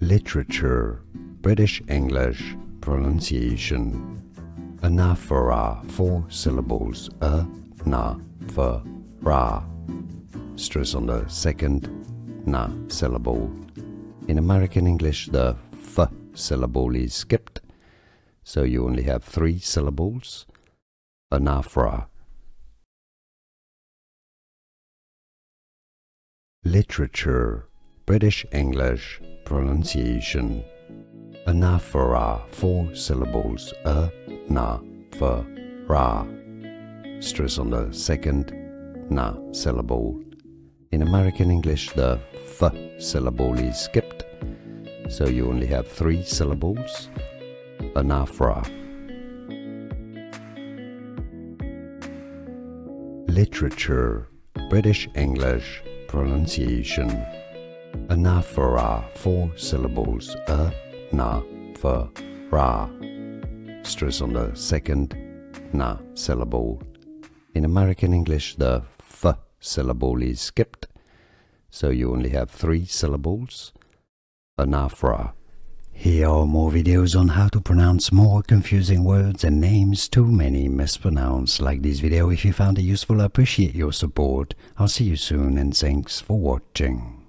Literature, British English, pronunciation. Anaphora, 4 syllables. A-na-for-ra. Stress on the second na syllable. In American English, the f syllable is skipped, so you only have 3 syllables. Anaphora. Literature, British English, pronunciation. Anaphora, 4 syllables. A-na-for-ra. Stress on the second na syllable. In American English, the f syllable is skipped, so you only have 3 syllables. Anaphora. Literature, British English, pronunciation. Anaphora, 4 syllables. A-na-for-ra. Stress on the second na syllable. In American English, the f syllable is skipped, so you only have 3 syllables. Anaphora. Here are more videos on how to pronounce more confusing words and names too many mispronounced. Like this video if you found it useful. I appreciate your support. I'll see you soon and thanks for watching.